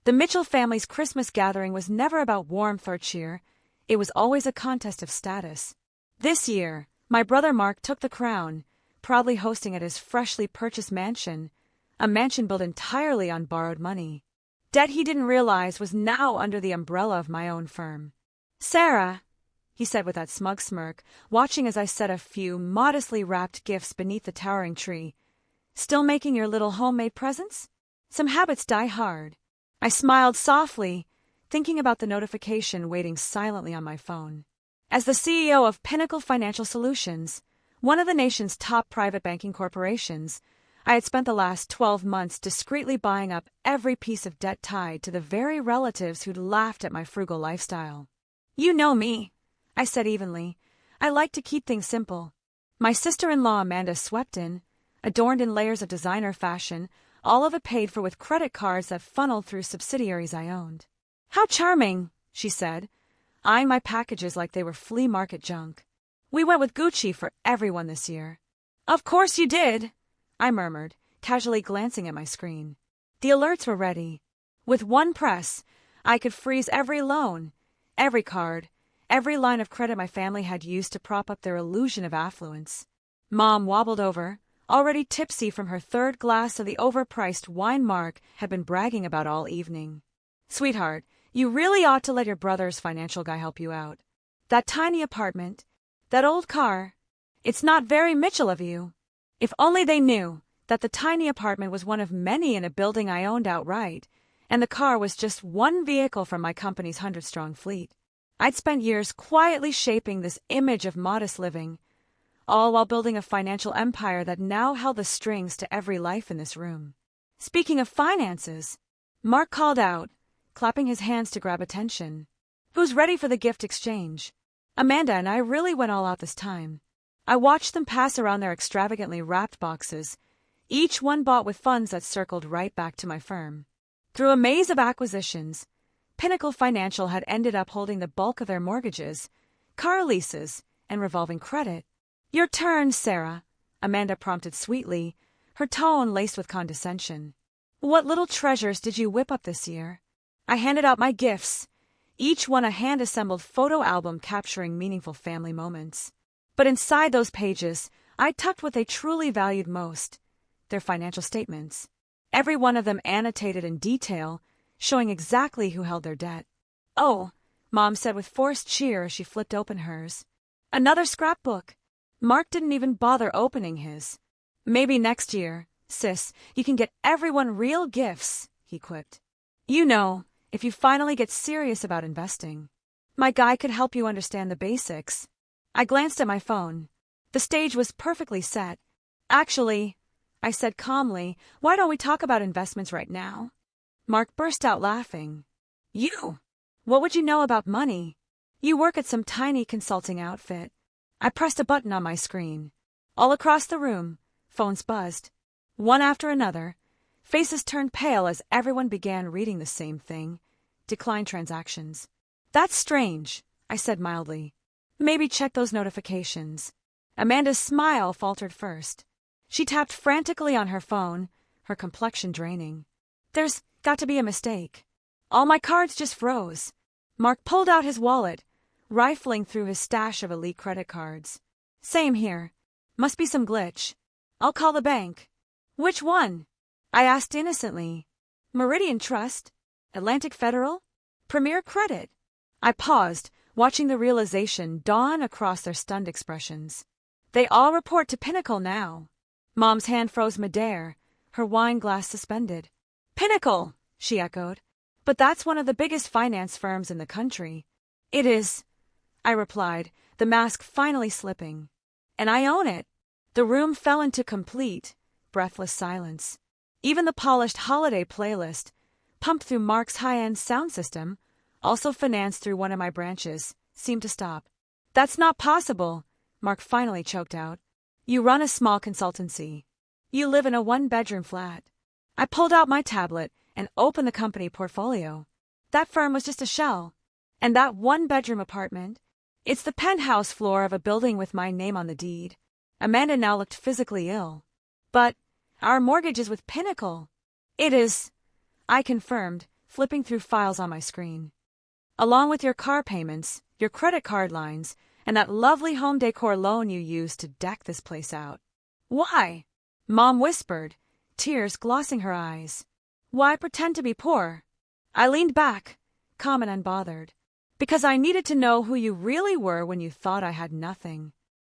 The Mitchell family's Christmas gathering was never about warmth or cheer. It was always a contest of status. This year, my brother Mark took the crown, proudly hosting at his freshly purchased mansion, a mansion built entirely on borrowed money. Debt he didn't realize was now under the umbrella of my own firm. "Sarah," he said with that smug smirk, watching as I set a few modestly wrapped gifts beneath the towering tree. "Still making your little homemade presents? Some habits die hard." I smiled softly, thinking about the notification waiting silently on my phone. As the CEO of Pinnacle Financial Solutions, one of the nation's top private banking corporations, I had spent the last 12 months discreetly buying up every piece of debt tied to the very relatives who'd laughed at my frugal lifestyle. "You know me," I said evenly. "I like to keep things simple." My sister-in-law Amanda swept in, adorned in layers of designer fashion, all of it paid for with credit cards that funneled through subsidiaries I owned. "How charming," she said, eyeing my packages like they were flea market junk. "We went with Gucci for everyone this year." "Of course you did," I murmured, casually glancing at my screen. The alerts were ready. With one press, I could freeze every loan, every card, every line of credit my family had used to prop up their illusion of affluence. Mom wobbled over, already tipsy from her third glass of the overpriced wine Mark had been bragging about all evening. "Sweetheart, you really ought to let your brother's financial guy help you out. That tiny apartment, that old car, it's not very Mitchell of you." If only they knew that the tiny apartment was one of many in a building I owned outright, and the car was just one vehicle from my company's 100-strong fleet. I'd spent years quietly shaping this image of modest living, all while building a financial empire that now held the strings to every life in this room. Speaking of finances, Mark called out, clapping his hands to grab attention. "Who's ready for the gift exchange?" Amanda and I really went all out this time. I watched them pass around their extravagantly wrapped boxes, each one bought with funds that circled right back to my firm. Through a maze of acquisitions, Pinnacle Financial had ended up holding the bulk of their mortgages, car leases, and revolving credit. "Your turn, Sarah," Amanda prompted sweetly, her tone laced with condescension. "What little treasures did you whip up this year?" I handed out my gifts, each one a hand-assembled photo album capturing meaningful family moments. But inside those pages, I tucked what they truly valued most, their financial statements. Every one of them annotated in detail, showing exactly who held their debt. "Oh," Mom said with forced cheer as she flipped open hers. "Another scrapbook." Mark didn't even bother opening his. "Maybe next year, sis, you can get everyone real gifts," he quipped. "You know, if you finally get serious about investing. My guy could help you understand the basics." I glanced at my phone. The stage was perfectly set. "Actually," I said calmly, "why don't we talk about investments right now?" Mark burst out laughing. "You? What would you know about money? You work at some tiny consulting outfit." I pressed a button on my screen. All across the room, phones buzzed. One after another, faces turned pale as everyone began reading the same thing. Decline transactions. "That's strange," I said mildly. "Maybe check those notifications." Amanda's smile faltered first. She tapped frantically on her phone, her complexion draining. "There's got to be a mistake. All my cards just froze." Mark pulled out his wallet, rifling through his stash of elite credit cards. "Same here. Must be some glitch. I'll call the bank." "Which one?" I asked innocently. "Meridian Trust? Atlantic Federal? Premier Credit?" I paused, watching the realization dawn across their stunned expressions. "They all report to Pinnacle now." Mom's hand froze midair, her wine glass suspended. "Pinnacle," she echoed. "But that's one of the biggest finance firms in the country." "It is," I replied, the mask finally slipping. "And I own it." The room fell into complete, breathless silence. Even the polished holiday playlist, pumped through Mark's high-end sound system, also financed through one of my branches, seemed to stop. "That's not possible," Mark finally choked out. "You run a small consultancy. You live in a one-bedroom flat." I pulled out my tablet and opened the company portfolio. That firm was just a shell. And that one-bedroom apartment, it's the penthouse floor of a building with my name on the deed. Amanda now looked physically ill. "But our mortgage is with Pinnacle." "It is," I confirmed, flipping through files on my screen. "Along with your car payments, your credit card lines, and that lovely home decor loan you used to deck this place out." "Why?" Mom whispered, tears glossing her eyes. "Why pretend to be poor?" I leaned back, calm and unbothered. "Because I needed to know who you really were when you thought I had nothing.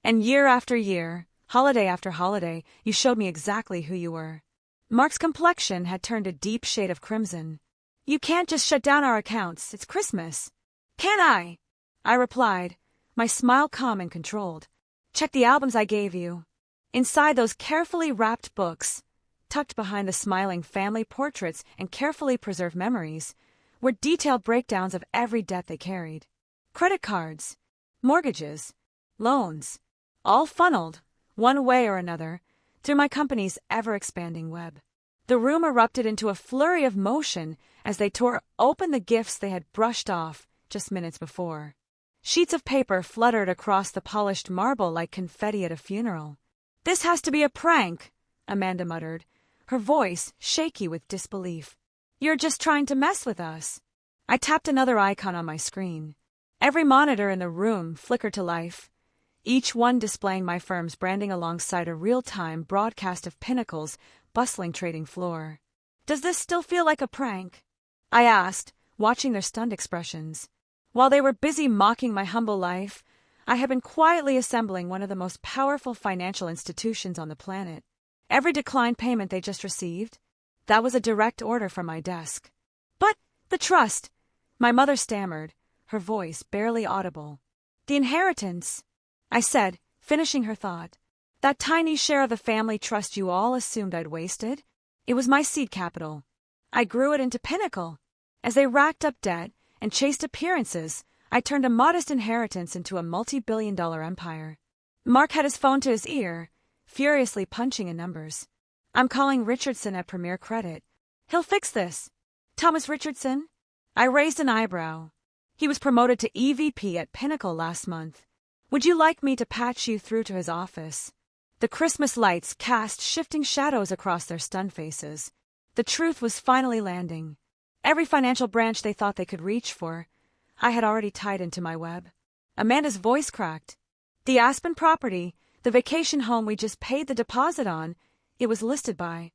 And year after year, holiday after holiday, you showed me exactly who you were." Mark's complexion had turned a deep shade of crimson. "You can't just shut down our accounts. It's Christmas." "Can I?" I replied, my smile calm and controlled. "Check the albums I gave you." Inside those carefully wrapped books, tucked behind the smiling family portraits and carefully preserved memories, were detailed breakdowns of every debt they carried. Credit cards, mortgages, loans, all funneled, one way or another, through my company's ever-expanding web. The room erupted into a flurry of motion as they tore open the gifts they had brushed off just minutes before. Sheets of paper fluttered across the polished marble like confetti at a funeral. "This has to be a prank," Amanda muttered, her voice shaky with disbelief. "You're just trying to mess with us." I tapped another icon on my screen. Every monitor in the room flickered to life, each one displaying my firm's branding alongside a real-time broadcast of Pinnacle's bustling trading floor. "Does this still feel like a prank?" I asked, watching their stunned expressions. While they were busy mocking my humble life, I had been quietly assembling one of the most powerful financial institutions on the planet. Every declined payment they just received, that was a direct order from my desk. "But the trust," my mother stammered, her voice barely audible. "The inheritance," I said, finishing her thought. "That tiny share of the family trust you all assumed I'd wasted? It was my seed capital. I grew it into Pinnacle. As they racked up debt and chased appearances, I turned a modest inheritance into a multi-billion-dollar empire." Mark had his phone to his ear, furiously punching in numbers. "I'm calling Richardson at Premier Credit. He'll fix this." "Thomas Richardson?" I raised an eyebrow. "He was promoted to EVP at Pinnacle last month. Would you like me to patch you through to his office?" The Christmas lights cast shifting shadows across their stunned faces. The truth was finally landing. Every financial branch they thought they could reach for, I had already tied into my web. Amanda's voice cracked. "The Aspen property, the vacation home we just paid the deposit on, it was listed by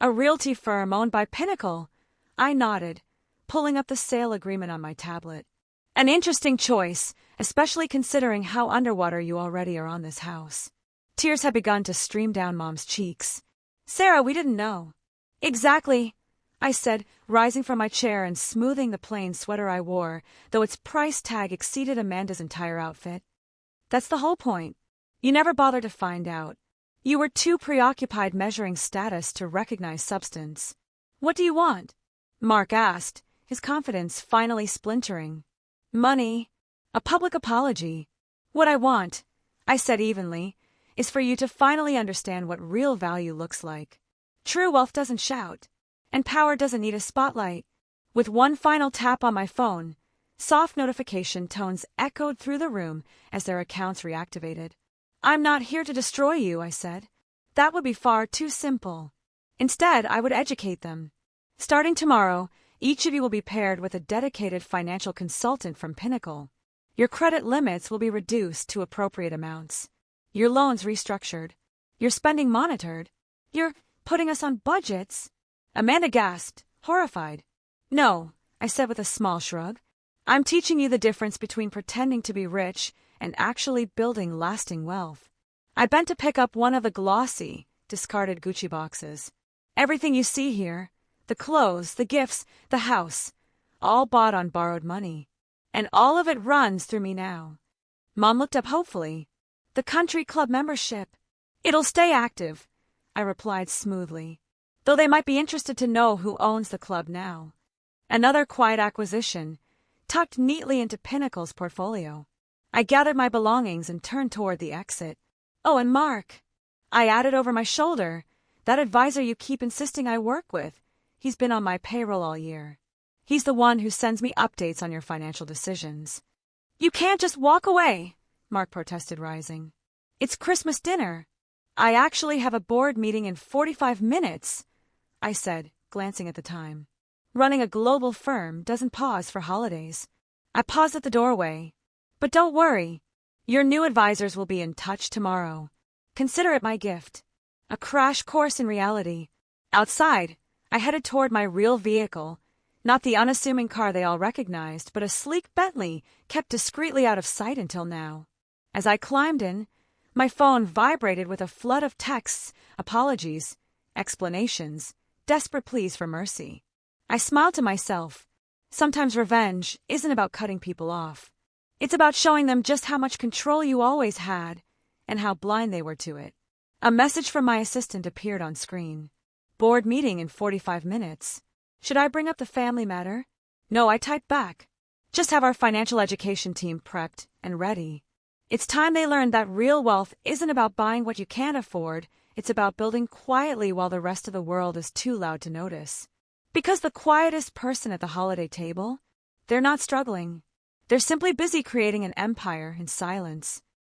a realty firm owned by Pinnacle." I nodded, pulling up the sale agreement on my tablet. "An interesting choice, especially considering how underwater you already are on this house." Tears had begun to stream down Mom's cheeks. "Sarah, we didn't know." "Exactly," I said, rising from my chair and smoothing the plain sweater I wore, though its price tag exceeded Amanda's entire outfit. "That's the whole point. You never bothered to find out. You were too preoccupied measuring status to recognize substance." "What do you want?" Mark asked, his confidence finally splintering. "Money. A public apology. What I want," I said evenly, "is for you to finally understand what real value looks like. True wealth doesn't shout, and power doesn't need a spotlight." With one final tap on my phone, soft notification tones echoed through the room as their accounts reactivated. "I'm not here to destroy you," I said. "That would be far too simple. Instead, I would educate them. Starting tomorrow, each of you will be paired with a dedicated financial consultant from Pinnacle. Your credit limits will be reduced to appropriate amounts. Your loans restructured. Your spending monitored. You're putting us on budgets?" Amanda gasped, horrified. "No," I said with a small shrug. "I'm teaching you the difference between pretending to be rich and actually building lasting wealth." I bent to pick up one of the glossy, discarded Gucci boxes. "Everything you see here, the clothes, the gifts, the house, all bought on borrowed money. And all of it runs through me now." Mom looked up hopefully. "The country club membership." "It'll stay active," I replied smoothly, "though they might be interested to know who owns the club now." Another quiet acquisition, tucked neatly into Pinnacle's portfolio. I gathered my belongings and turned toward the exit. "Oh, and Mark," I added over my shoulder, "that advisor you keep insisting I work with, he's been on my payroll all year. He's the one who sends me updates on your financial decisions." "You can't just walk away," Mark protested, rising. "It's Christmas dinner." "I actually have a board meeting in 45 minutes, I said, glancing at the time. Running a global firm doesn't pause for holidays. I paused at the doorway. But don't worry. Your new advisors will be in touch tomorrow. Consider it my gift. A crash course in reality. Outside, I headed toward my real vehicle. Not the unassuming car they all recognized, but a sleek Bentley kept discreetly out of sight until now. As I climbed in, my phone vibrated with a flood of texts, apologies, explanations, desperate pleas for mercy. I smiled to myself. Sometimes revenge isn't about cutting people off. It's about showing them just how much control you always had and how blind they were to it. A message from my assistant appeared on screen. Board meeting in 45 minutes. Should I bring up the family matter? No, I typed back. Just have our financial education team prepped and ready. It's time they learned that real wealth isn't about buying what you can't afford. It's about building quietly while the rest of the world is too loud to notice. Because the quietest person at the holiday table, they're not struggling. They're simply busy creating an empire in silence.